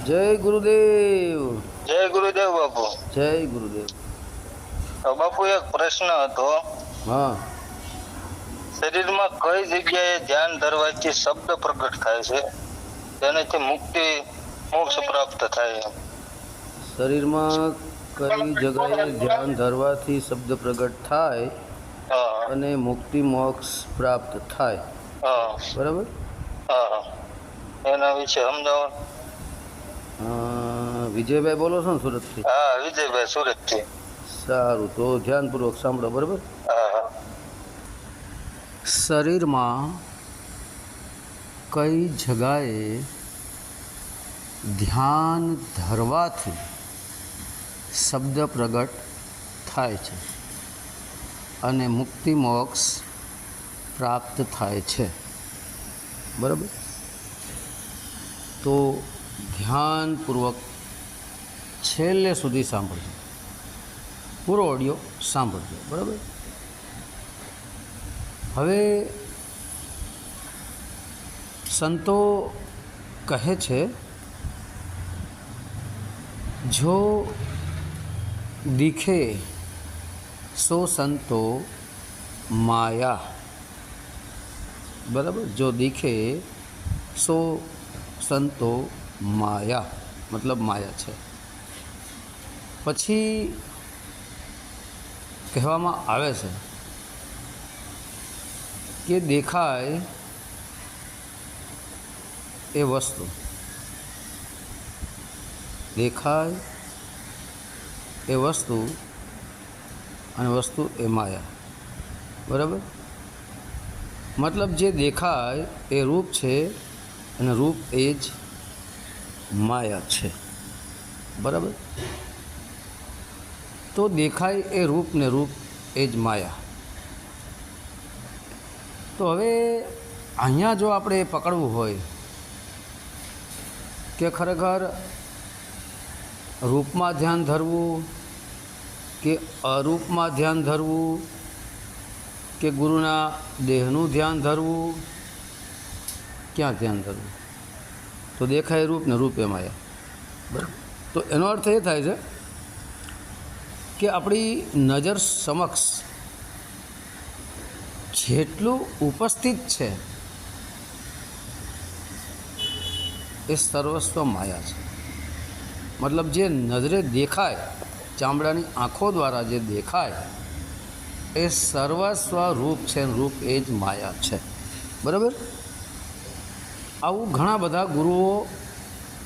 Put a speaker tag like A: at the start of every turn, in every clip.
A: જય ગુરુદેવ.
B: જય ગુરુદેવ બાપુ.
A: જય ગુરુદેવ.
B: બાપુ એક પ્રશ્ન હતો.
A: હા.
B: શરીરમાં કઈ જગ્યાએ ધ્યાન ધરવાથી શબ્દ પ્રગટ થાય છે તેનાથી મુક્તિ મોક્ષ પ્રાપ્ત થાય?
A: શરીરમાં કઈ જગ્યાએ ધ્યાન ધરવાથી શબ્દ પ્રગટ થાય અને મુક્તિ મોક્ષ પ્રાપ્ત થાય? બરાબર.
B: એના વિશે સમજાવો.
A: વિજયભાઈ બોલો છો ને સુરતથી?
B: હા, વિજયભાઈ સુરતથી.
A: સારું, તો ધ્યાનપૂર્વક સાંભળો. બરાબર. શરીરમાં કઈ જગાએ ધ્યાન ધરવાથી શબ્દ પ્રગટ થાય છે અને મુક્તિ મોક્ષ પ્રાપ્ત થાય છે? બરાબર. તો ધ્યાનપૂર્વક છેલ્લે સુધી સાંભળજો, પૂરો ઓડિયો સાંભળજો. બરાબર. હવે સંતો કહે છે, જો દિખે સો સંતો માયા. બરાબર. જો દિખે સો સંતો માયા, મતલબ માયા છે. પછી કહેવામાં આવે છે કે દેખાય એ વસ્તુ, દેખાય એ વસ્તુ અને વસ્તુ એ માયા. બરાબર. મતલબ જે દેખાય એ રૂપ છે અને રૂપ એ જ માયા છે. બરાબર. તો દેખાય એ રૂપ ને રૂપ એ જ માયા. તો હવે અહીંયા જો આપણે પકડવું હોય કે ખરેખર રૂપમાં ધ્યાન ધરવું કે અરૂપમાં ધ્યાન ધરવું કે ગુરુના દેહનું ધ્યાન ધરવું, ક્યાં ધ્યાન ધરવું? તો દેખાય રૂપ ને રૂપ એ માયા. બરાબર. તો એનો અર્થ એ થાય છે કે આપણી નજર સમક્ષ જેટલું ઉપસ્થિત છે એ સર્વસ્વ માયા છે. મતલબ જે નજરે દેખાય, ચામડાની આંખો દ્વારા જે દેખાય એ સર્વસ્વ રૂપ છે, રૂપ એ જ માયા છે. બરાબર. આવું ઘણા બધા ગુરુઓ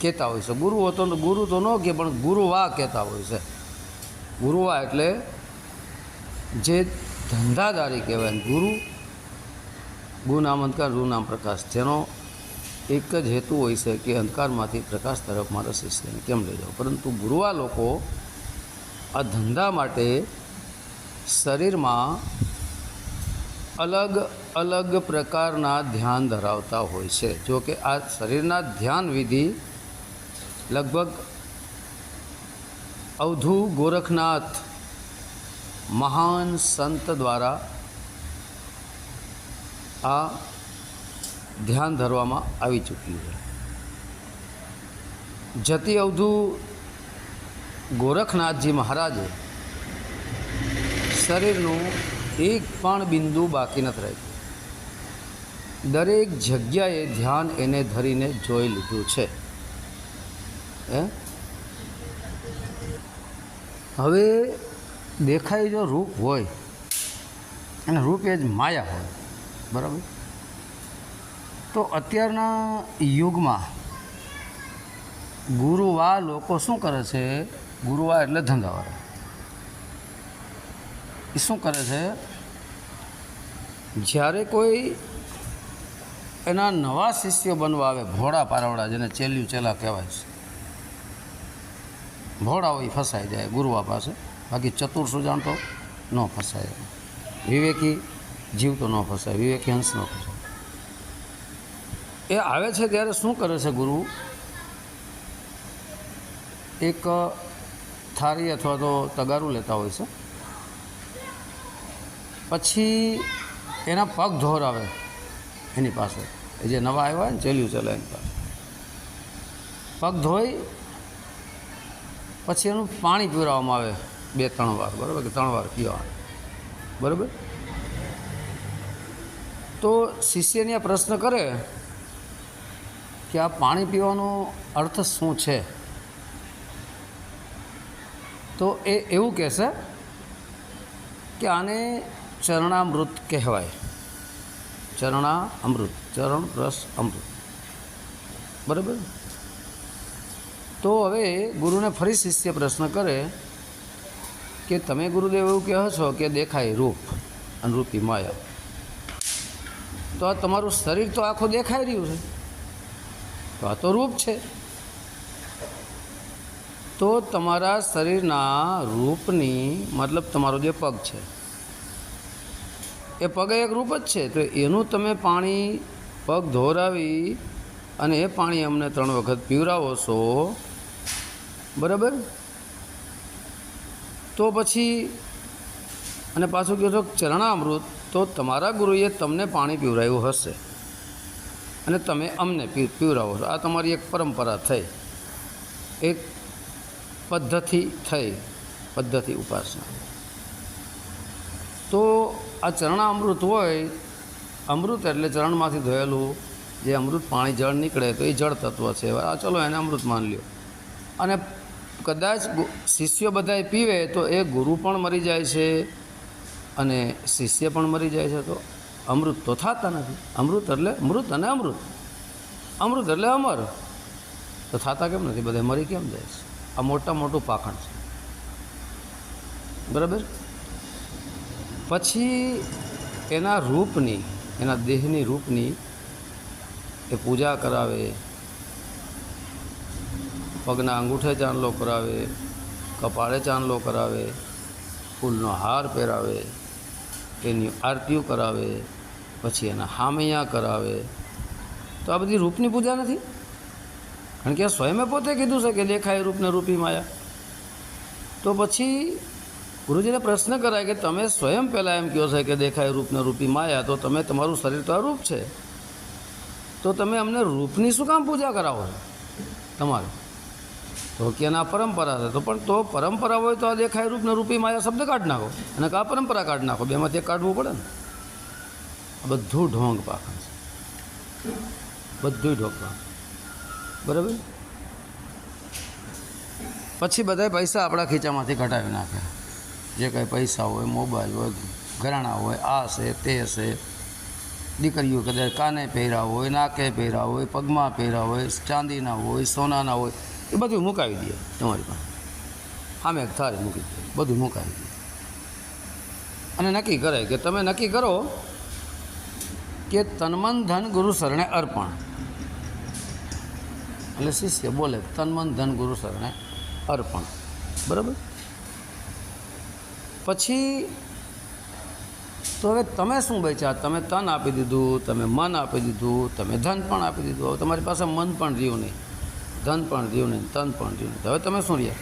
A: કહેતા હોય છે. ગુરુ તો ન કહે, પણ ગુરુવા કહેતા હોય છે. ગુરુવા એટલે જે ધંધાદારી કહેવાય. ગુ નામ અંધકાર, રૂ નામ પ્રકાશ, જેનો એક જ હેતુ હોય છે કે અંધકારમાંથી પ્રકાશ તરફ મારા શિષ્યને કેમ લઈ જાઓ. પરંતુ ગુરુવા લોકો આ ધંધા માટે શરીરમાં અલગ અલગ પ્રકારના ધ્યાન ધરાવતા હોય છે. જો કે આ શરીરના ધ્યાન વિધિ લગભગ અવધૂ ગોરખનાથ મહાન સંત દ્વારા આ ધ્યાન ધરવામાં આવી ચૂક્યું છે. જતી અવધૂ ગોરખનાથજી મહારાજે શરીરનું એક પણ બિંદુ બાકી નથી રાખ્યું. દરેક જગ્યાએ ધ્યાન એને ધરીને જોઈ લીધું છે. હવે દેખાય જો રૂપ હોય અને રૂપ એ જ માયા હોય. બરાબર. તો અત્યારના યુગમાં ગુરુવા લોકો શું કરે છે? ગુરુવા એટલે ધંધાવાળા. એ શું કરે છે? જ્યારે કોઈ એના નવા શિષ્યો બનવા આવે, ભોળા પારવડા, જેને ચેલ્યું ચેલા કહેવાય છે, ભોળા હોય ફસાઈ જાય ગુરુવા પાસે. બાકી ચતુર સુજાણ તો ન ફસાય, વિવેકી જીવ તો ન ફસાય, વિવેકી હંસ ન ફસાય. એ આવે છે ત્યારે શું કરે છે ગુરુ? એક થાળી અથવા તો તગારું લેતા હોય છે. પછી એના પગ ધોરાવે એની પાસે, એ જે નવા આવ્યા હોય ને ચેલ્યું ચલા એની પાસે. પગ ધોઈ પછી એનું પાણી પીવડાવવામાં આવે 2-3 વાર, બરાબર, કે 3 વાર પીવા, બરાબર. તો શિષ્યને આ પ્રશ્ન કરે કે આ પાણી પીવાનો અર્થ શું છે, તો એ એવું કહેશે કે આને ચરણામૃત કહેવાય. ચરણામૃત, ચરણ પ્લસ અમૃત, બરાબર. તો હવે ગુરુને ફરી શિષ્ય પ્રશ્ન કરે કે તમે ગુરુદેવ એવું કહો છો કે દેખાય રૂપ અને રૂપી માયા, તો આ તમારું શરીર તો આખું દેખાઈ રહ્યું છે, તો આ તો રૂપ છે. તો તમારા શરીરના રૂપની મતલબ તમારો જે પગ છે એ પગ એક રૂપ જ છે. તો એનું તમે પાણી પગ ધોરાવી અને એ પાણી અમને 3 વખત પીવડાવો છો, બરાબર. તો પછી અને પાછું કહો છો ચરણામૃત, તો તમારા ગુરુએ તમને પાણી પીવડાવ્યું હશે અને તમે અમને પીવડાવો છો. આ તમારી એક પરંપરા થઈ, એક પદ્ધતિ થઈ, પદ્ધતિ ઉપાસના. તો આ ચરણામૃત હોય, અમૃત એટલે ચરણમાંથી ધોયેલું જે અમૃત પાણી જળ નીકળે તો એ જળ તત્વ છે. આ ચલો એને અમૃત માન લ્યો. અને કદાચ શિષ્યો બધાએ પીવે તો એ ગુરુ પણ મરી જાય છે અને શિષ્ય પણ મરી જાય છે, તો અમૃત તો થતા નથી. અમૃત એટલે મૃત અને અમૃત, અમૃત એટલે અમર, તો થતા કેમ નથી? બધા મરી કેમ જાય છે? આ મોટું પાખંડ છે, બરાબર. પછી એના રૂપની, એના દેહની રૂપની એ પૂજા કરાવે, પગના અંગૂઠે ચાંદલો કરાવે, કપાળે ચાંદલો કરાવે, ફૂલનો હાર પહેરાવે, એની આરતીઓ કરાવે, પછી એના હામૈયા કરાવે. તો આ બધી રૂપની પૂજા નથી? કારણ કે આ સ્વયંએ પોતે કીધું છે કે દેખાય રૂપને રૂપી માયા. તો પછી ગુરુજીને પ્રશ્ન કરાય કે તમે સ્વયં પહેલાં એમ કહો છો કે દેખાય રૂપને રૂપી માયા, તો તમે તમારું શરીર તો આ રૂપ છે, તો તમે અમને રૂપની શું કામ પૂજા કરાવો છો તમારે? તો કે એના પરંપરા છે. તો પણ તો પરંપરા હોય તો આ દેખાય રૂપને રૂપી માયા શબ્દ કાઢી નાખો અને આ પરંપરા કાઢી નાખો, બેમાંથી એક કાઢવું પડે ને. આ બધું ઢોંગ પાખંડ છે, બધું ઢોકવા, બરાબર. પછી બધા પૈસા આપણા ખીચામાંથી કઢાવી નાખે, જે કાંઈ પૈસા હોય, મોબાઈલ હોય, ઘરેણાં હોય, આ છે તે છે, દીકરીઓ કદાચ કાને પહેર્યા હોય, નાકે પહેર્યા હોય, પગમાં પહેર્યા હોય, ચાંદીના હોય, સોનાના હોય, એ બધું મુકાવી દે તમારી પાસે. સામે એક થાળી મૂકી દે, બધું મુકાવી દે અને નક્કી કરે કે તમે નક્કી કરો કે તનમન ધન ગુરુ શરણે અર્પણ. એટલે શિષ્ય બોલે તનમન ધન ગુરુ શરણે અર્પણ, બરાબર. પછી તો હવે તમે શું બચ્યા? તમે તન આપી દીધું, તમે મન આપી દીધું, તમે ધન પણ આપી દીધું. હવે તમારી પાસે મન પણ રહ્યું નહીં, ધન પણ રહ્યું નહીં, તન પણ રહ્યું નહીં. હવે તમે શું રહ્યા?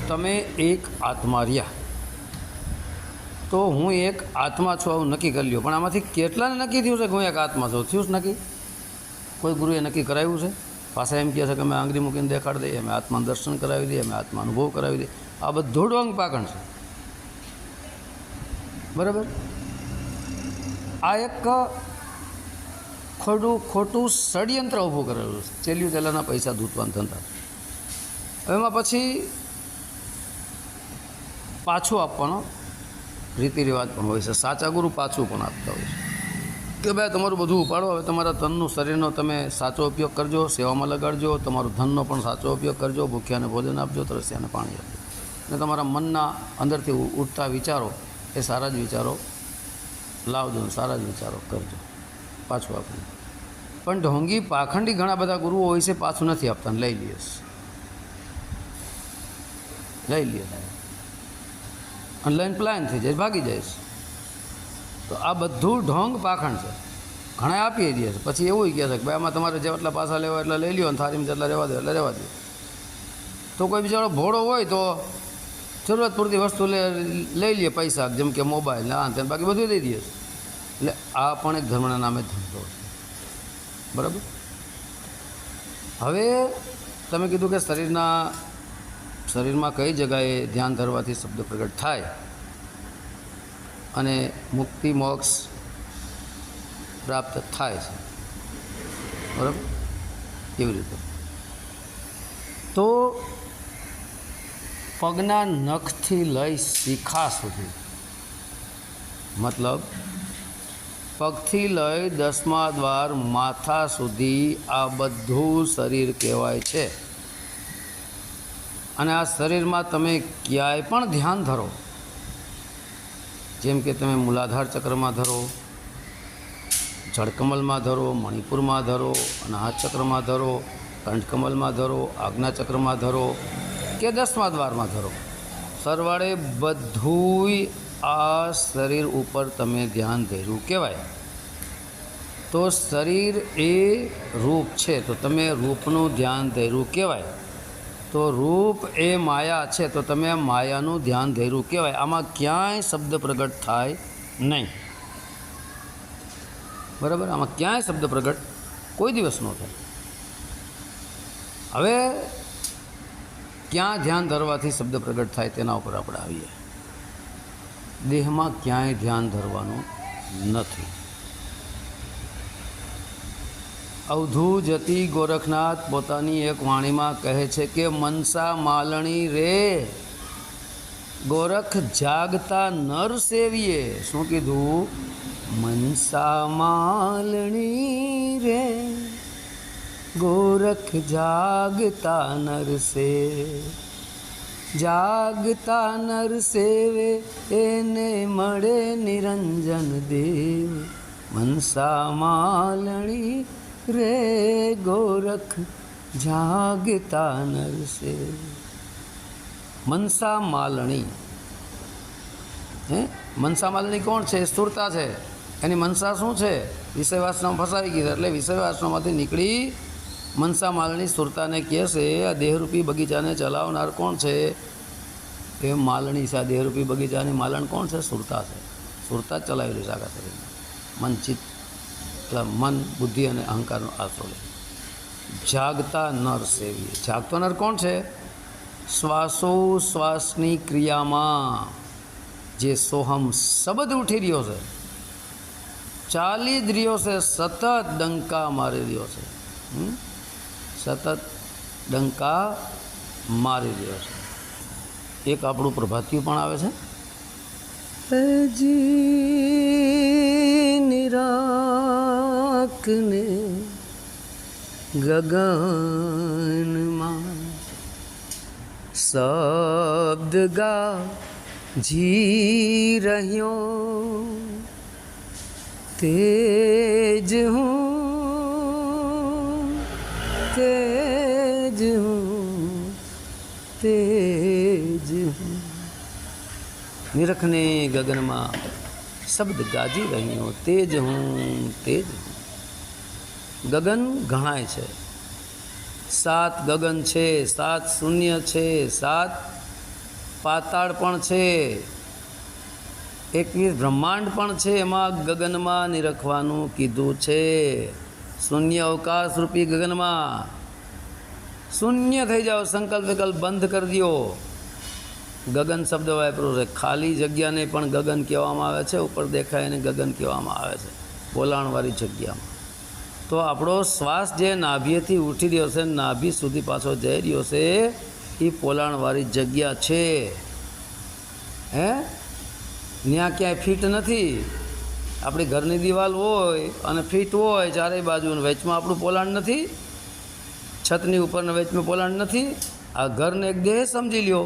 A: તમે એક આત્મા રહ્યા. તો હું એક આત્મા છું આવું નક્કી કરી લ્યો. પણ આમાંથી કેટલાને નક્કી થયું છે કે હું એક આત્મા છું? થયું જ નક્કી? કોઈ ગુરુએ નક્કી કરાવ્યું છે? પાછા એમ કહે છે કે અમે આંગળી મૂકીને દેખાડી દઈએ, અમે આત્માનું દર્શન કરાવી દઈએ, અમે આત્મા અનુભવ કરાવી દઈએ. આ બધું ઢોંગ પાખંડ છે, બરાબર. આ એક ખોટું ષડયંત્ર ઊભું કરેલું છે, ચેલ્યું ચેલાના પૈસા ધૂતવાન ધંધા. એમાં પછી પાછું આપવાનો રીતિ રિવાજ પણ હોય છે. સાચા ગુરુ પાછું પણ આપતા હોય છે કે ભાઈ તમારું બધું ઉપાડો, હવે તમારા તનનું શરીરનો તમે સાચો ઉપયોગ કરજો, સેવામાં લગાડજો, તમારું ધનનો પણ સાચો ઉપયોગ કરજો, ભૂખ્યાને ભોજન આપજો, તરસ્યાને પાણી આપજો, અને તમારા મનના અંદરથી ઉઠતા વિચારો એ સારા જ વિચારો લાવજો, સારા જ વિચારો કરજો, પાછું આપજો. પણ ઢોંગી પાખંડી ઘણા બધા ગુરુઓ હોય છે, પાછું નથી આપતા, લઈ લઈએ અને લઈને પ્લાન થઈ જાય, ભાગી જાય છે. તો આ બધું ઢોંગ પાખંડ છે. ઘણા આપી દે છે, પછી એવું કહે છે કે ભાઈ આમાં તમારે જેટલા પાછા લેવા એટલા લઈ લ્યો, અને થાળીમાં જેટલા રહેવા દો એટલે રહેવા દો. તો કોઈ બિચારો ભોળો હોય તો જરૂરત પૂરતી વસ્તુ લઈ લે, પૈસા જેમ કે મોબાઈલ ને આ તેને, બાકી બધું દઈ દે છે. એટલે આ પણ એક ધર્મના નામે ધંધો છે, બરાબર. હવે તમે કીધું કે શરીરમાં કઈ જગાએ ધ્યાન ધરવાથી શબ્દ પ્રગટ થાય અને મુક્તિ મોક્ષ પ્રાપ્ત થાય છે, બરાબર? કેવી રીતે? તો પગના નખથી લઈ શિખા સુધી, મતલબ પગથી લઈ 10મા દ્વાર માથા સુધી આ બધું શરીર કહેવાય છે. અને આ શરીરમાં તમે ક્યાંય પણ ધ્યાન ધરો, જેમ કે તમે મૂલાધાર ચક્રમાં ધરો, જળકમલમાં ધરો, મણિપુરમાં ધરો, અનાહત ચક્રમાં ધરો, કંઠકમલમાં ધરો, આજ્ઞાચક્રમાં ધરો કે 10મા દ્વારમાં ધરો, સરવાળે બધુંય આ શરીર ઉપર તમે ધ્યાન ધર્યું કહેવાય. તો શરીર એ રૂપ છે, તો તમે રૂપનું ધ્યાન ધર્યું કહેવાય. તો રૂપ એ માયા છે, તો તમે માયાનું ધ્યાન ધર્યું કહેવાય. આમાં ક્યાંય શબ્દ પ્રગટ થાય નહીં, બરાબર? આમાં ક્યાંય શબ્દ પ્રગટ કોઈ દિવસ ન થાય. હવે ક્યાં ધ્યાન ધરવાથી શબ્દ પ્રગટ થાય તેના ઉપર આપણે આવીએ. દેહમાં ક્યાંય ધ્યાન ધરવાનું નથી. અવધૂ જતી ગોરખનાથ પોતાની એક વાણીમાં કહે છે કે મનસા માલણી રે ગોરખ જાગતા નર સેવીએ. શું કીધું? મનસા માલણી રે ગોરખ જાગતા નર સે, જાગતા નર સેવે એને મળે નિરંજન દેવ. મનસા માલણી રે ગોરખ જાગતા નર સે. મનસા માલણી, મનસા માલણી કોણ છે? સ્થૂળતા છે. એની મનસા શું છે? વિષય વાસનામાં ફસાવી ગઈ, એટલે વિષય વાસનામાંથી નીકળી મનસા માલણી સ્થૂળતાને કહે છે. આ દેહરૂપી બગીચાને ચલાવનાર કોણ છે? એ માલણી છે. આ દેહરૂપી બગીચાની માલણ કોણ છે? સ્થૂળતા છે. સ્થૂળતા જ ચલાવેલી છે આખા શરીરમાં. મન ચિત્ત, મન, બુદ્ધિ અને અહંકારનો આશરો લે. જાગતા નર સેવીએ. જાગતો નર કોણ છે? શ્વાસોશ્વાસની ક્રિયામાં જે સોહમ શબ્દ ઉઠી રહ્યો છે, ચાલી જ રહ્યો છે, સતત ડંકા મારી રહ્યો છે, સતત ડંકા મારી રહ્યો છે. એક આપણું પ્રભાતિયું પણ આવે છે. જી નિરાકને ગગનમાં શબ્દ ગા જી રહ્યો તેજ હું, તેજ હું, તેજ હું. નિરખને ગગનમાં શબ્દ ગાજી રહ્યો તેજ હું, તેજ હું. ગગન ગણાય છે. 7 ગગન છે, 7 શૂન્ય છે, 7 પાતાળ પણ છે, 21 બ્રહ્માંડ પણ છે. એમાં ગગનમાં નિરખવાનું કીધું છે. શૂન્ય અવકાશ રૂપી ગગનમાં શૂન્ય થઈ જાઓ, સંકલ્પ વિકલ્પ બંધ કરી દો. ગગન શબ્દ વાપરો છે. ખાલી જગ્યાને પણ ગગન કહેવામાં આવે છે. ઉપર દેખાય એને ગગન કહેવામાં આવે છે, પોલાણવાળી જગ્યામાં. તો આપણો શ્વાસ જે નાભીએથી ઉઠી રહ્યો છે, નાભી સુધી પાછો જઈ રહ્યો છે, એ પોલાણવાળી જગ્યા છે. ત્યાં ક્યાંય ફીટ નથી. આપણી ઘરની દિવાલ હોય અને ફીટ હોય ચારેય બાજુ, વચમાં આપણું પોલાણ નથી, છતની ઉપરને વચમાં પોલાણ નથી. આ ઘરને એક દેહ સમજી લ્યો.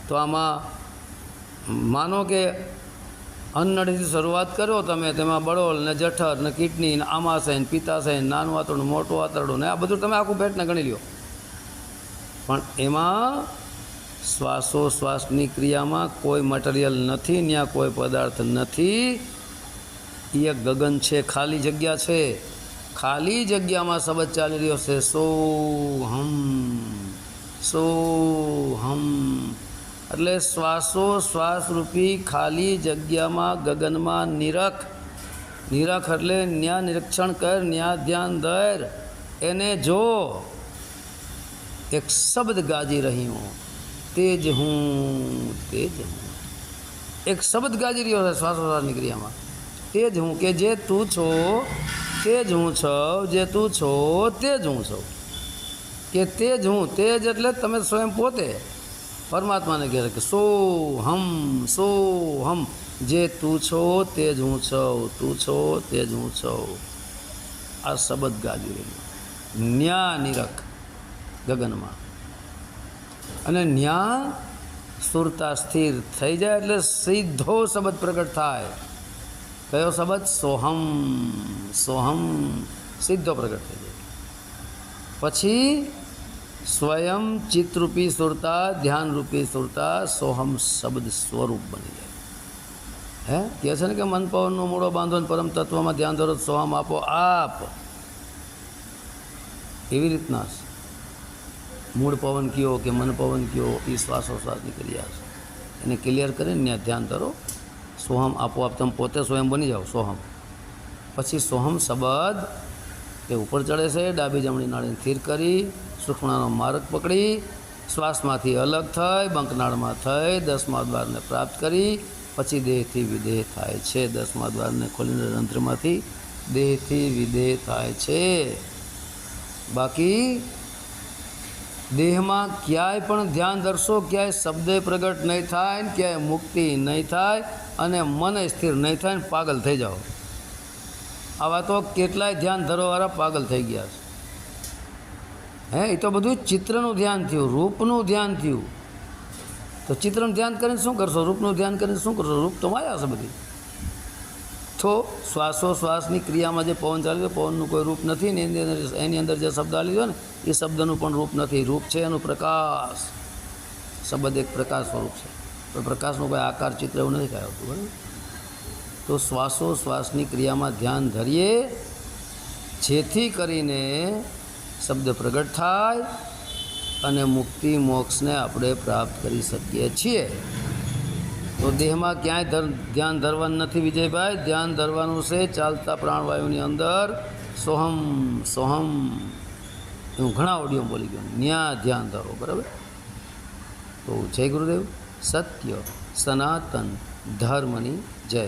A: તો આમાં માનો કે અન્નળીથી શરૂઆત કરો તમે, તેમાં બળોલ ને જઠર ને કિડની ને આમાશય ને પિત્તાશય ને નાનું આંતરડું મોટું આંતરડું ને આ બધું તમે આખું પેટને ગણી લ્યો. પણ એમાં શ્વાસોશ્વાસની ક્રિયામાં કોઈ મટીરિયલ નથી, ત્યાં કોઈ પદાર્થ નથી. એ એક ગગન છે, ખાલી જગ્યા છે. ખાલી જગ્યામાં શબ્દ ચાલી રહ્યો છે. સોહમ, સોહમ. એટલે શ્વાસોશ્વાસરૂપી ખાલી જગ્યામાં ગગનમાં નિરખ. નિરખ એટલે ન્યા નિરીક્ષણ કર, ન્યા ધ્યાન ધર. એને જો એક શબ્દ ગાજી રહી હું, તે જ હું, તે જ હું. એક શબ્દ ગાજી રહ્યો છે શ્વાસોશ્વાસની ક્રિયામાં, તે જ હું, કે જે તું છો તે જ હું છું, જે તું છો તે જ હું છું. કે તે જ હું, તે જ એટલે તમે સ્વયં પોતે પરમાત્માને કહે છે કે સો હમ, જે તું છો તે જ હું છું, તું છો તે જ હું છું. આ શબ્દ ગાજી રહ્યું ન્યા નિરખ ગગનમાં, અને ન્યા સુરતા સ્થિર થઈ જાય એટલે સીધો શબ્દ પ્રગટ થાય. કયો શબ્દ? સોહમ, સોહમ, સીધો પ્રગટ થઈ જાય. પછી સ્વયં ચિત્તરૂપી સુરતા, ધ્યાનરૂપી સુરતા સોહમ શબ્દ સ્વરૂપ બની જાય. હે કહે છે ને કે મન પવનનો મૂળો બાંધો ને પરમ તત્વમાં ધ્યાન ધરો સોહમ આપો આપ. એવી રીતના મૂળ પવન કયો કે મન પવન કયો એ શ્વાસોશ્વાસની ક્રિયા છે. એને ક્લિયર કરીને ત્યાં ધ્યાન ધરો, સોહમ આપોઆપ તમે પોતે સ્વયં બની જાઓ સોહમ. પછી સોહમ શબ્દ એ ઉપર ચડે છે, ડાબી જમણી નાળીને સ્થિર કરી સૂક્ષ્મનો માર્ગ પકડી શ્વાસમાંથી અલગ થઈ બંકનાળમાં થઈ 10મા દ્વારને પ્રાપ્ત કરી પછી દેહથી વિદેહ થાય છે. 10મા દ્વારને ખોલીને રંધ્રમાંથી દેહથી વિદેહ થાય છે. બાકી દેહમાં ક્યાંય પણ ધ્યાન ધરશો ક્યાંય શબ્દે પ્રગટ નહીં થાય ને ક્યાંય મુક્તિ નહીં થાય અને મન સ્થિર નહીં થાય ને પાગલ થઈ જાઓ. આવા તો કેટલાય ધ્યાન ધરવાવાળા પાગલ થઈ ગયા છે. હે એ તો બધું ચિત્રનું ધ્યાન થયું, રૂપનું ધ્યાન થયું. તો ચિત્રનું ધ્યાન કરીને શું કરશો? રૂપનું ધ્યાન કરીને શું કરશો? રૂપ તો માયા છે બધી. તો શ્વાસોશ્વાસની ક્રિયામાં જે પવન ચાલે છે પવનનું કોઈ રૂપ નથી ને એની અંદર જે શબ્દ આલી છે ને એ શબ્દનું પણ રૂપ નથી. રૂપ છે એનું પ્રકાશ. શબ્દ એક પ્રકાશ સ્વરૂપ છે, પણ પ્રકાશનું કોઈ આકાર ચિત્ર એવું નથી કાંઈ આવતું. બરાબર? તો શ્વાસોશ્વાસની ક્રિયામાં ધ્યાન ધરીએ જેથી કરીને શબ્દ પ્રગટ થાય અને મુક્તિ મોક્ષને આપણે પ્રાપ્ત કરી શકીએ છીએ. તો દેહમાં ક્યાંય ધ્યાન ધરવાનું નથી વિજયભાઈ. ધ્યાન ધરવાનું છે ચાલતા પ્રાણવાયુની અંદર સોહમ સોહમ. હું ઘણા ઓડિયો બોલી ગયો, ન્યા ધ્યાન ધરો. બરાબર? તો જય ગુરુદેવ. સત્ય સનાતન ધર્મની જય.